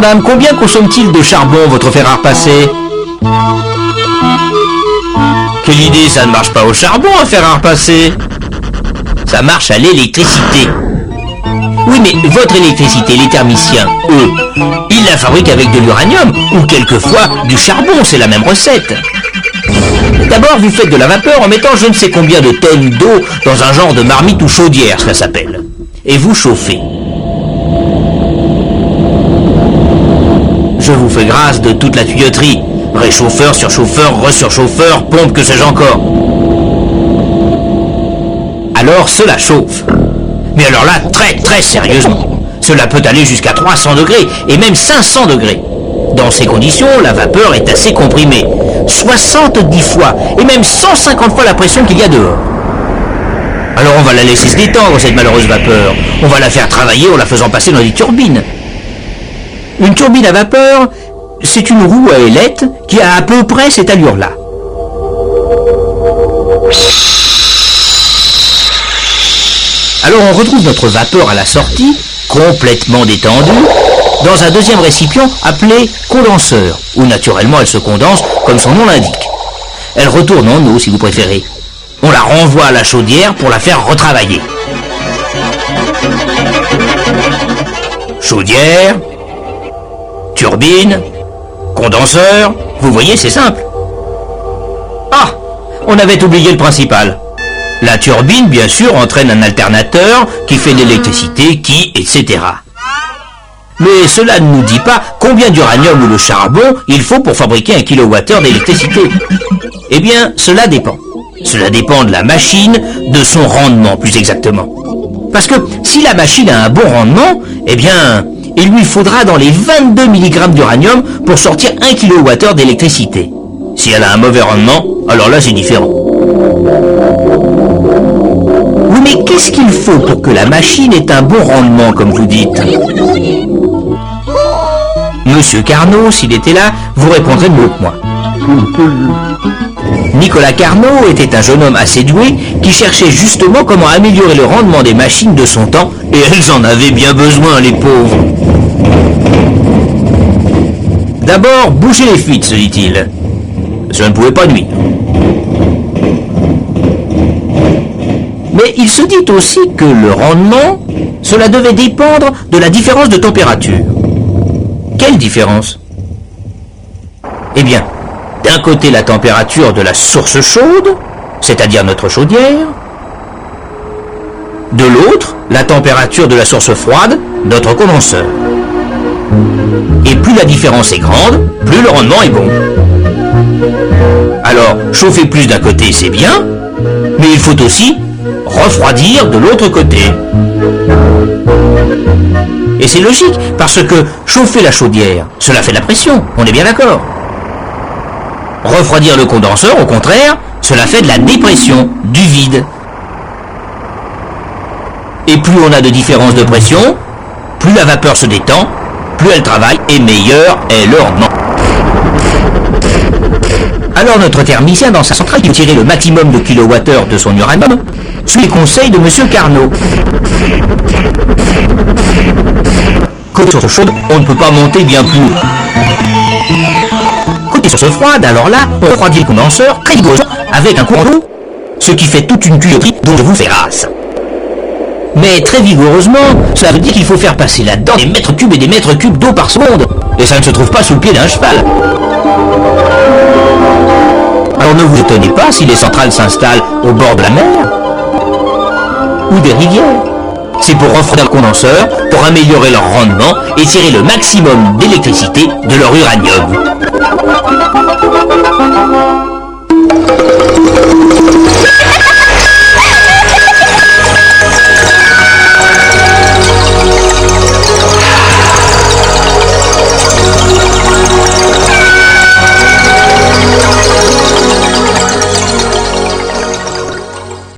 madame, combien consomme-t-il de charbon, votre fer à repasser? Quelle idée, ça ne marche pas au charbon, un fer à repasser. Ça marche à l'électricité. Oui, mais votre électricité, les thermiciens, eux, ils la fabriquent avec de l'uranium, ou quelquefois du charbon, c'est la même recette. D'abord, vous faites de la vapeur en mettant je ne sais combien de tonnes d'eau dans un genre de marmite ou chaudière, ça s'appelle. Et vous chauffez. Je vous fais grâce de toute la tuyauterie. Réchauffeur, surchauffeur, resurchauffeur, pompe, que sais-je encore. Alors cela chauffe. Mais alors là, très sérieusement. Cela peut aller jusqu'à 300 degrés et même 500 degrés. Dans ces conditions, la vapeur est assez comprimée. 70 fois et même 150 fois la pression qu'il y a dehors. Alors on va la laisser se détendre, cette malheureuse vapeur. On va la faire travailler en la faisant passer dans des turbines. Une turbine à vapeur, c'est une roue à ailettes qui a à peu près cette allure-là. Alors on retrouve notre vapeur à la sortie, complètement détendue, dans un deuxième récipient appelé condenseur, où naturellement elle se condense comme son nom l'indique. Elle retourne en eau si vous préférez. On la renvoie à la chaudière pour la faire retravailler. Chaudière, turbine, condenseur, vous voyez, c'est simple. Ah, on avait oublié le principal. La turbine, bien sûr, entraîne un alternateur qui fait de l'électricité, etc. Mais cela ne nous dit pas combien d'uranium ou de charbon il faut pour fabriquer 1 kWh d'électricité. Eh bien, cela dépend. Cela dépend de la machine, de son rendement plus exactement. Parce que si la machine a un bon rendement, eh bien, il lui faudra dans les 22 mg d'uranium pour sortir 1 kWh d'électricité. Si elle a un mauvais rendement, alors là c'est différent. Oui, mais qu'est-ce qu'il faut pour que la machine ait un bon rendement, comme vous dites? Monsieur Carnot, s'il était là, vous répondrez mieux que moi. Nicolas Carnot était un jeune homme assez doué qui cherchait justement comment améliorer le rendement des machines de son temps, et elles en avaient bien besoin, les pauvres. D'abord, bouchez les fuites, se dit-il. Cela ne pouvait pas nuire. Mais il se dit aussi que le rendement, cela devait dépendre de la différence de température. Quelle différence? Eh bien, d'un côté la température de la source chaude, c'est-à-dire notre chaudière, de l'autre, la température de la source froide, notre condenseur. Et plus la différence est grande, plus le rendement est bon. Alors, chauffer plus d'un côté, c'est bien, mais il faut aussi refroidir de l'autre côté. Et c'est logique, parce que chauffer la chaudière, cela fait de la pression, on est bien d'accord. Refroidir le condenseur, au contraire, cela fait de la dépression, du vide. Et plus on a de différence de pression, plus la vapeur se détend, plus elle travaille, et meilleur est le rendement. Alors notre thermicien, dans sa centrale, il tirait le maximum de kilowattheures de son uranium, sous les conseils de monsieur Carnot. Côté source chaude, on ne peut pas monter bien plus haut. Côté source froide, alors là, on refroidit le condenseur très vigoureusement avec un courant d'eau, ce qui fait toute une tuyauterie dont je vous fais grâce. Mais très vigoureusement, cela veut dire qu'il faut faire passer là-dedans des mètres cubes et des mètres cubes d'eau par seconde. Et ça ne se trouve pas sous le pied d'un cheval. Alors ne vous étonnez pas si les centrales s'installent au bord de la mer ou des rivières. C'est pour refroidir le condenseur, pour améliorer leur rendement et tirer le maximum d'électricité de leur uranium.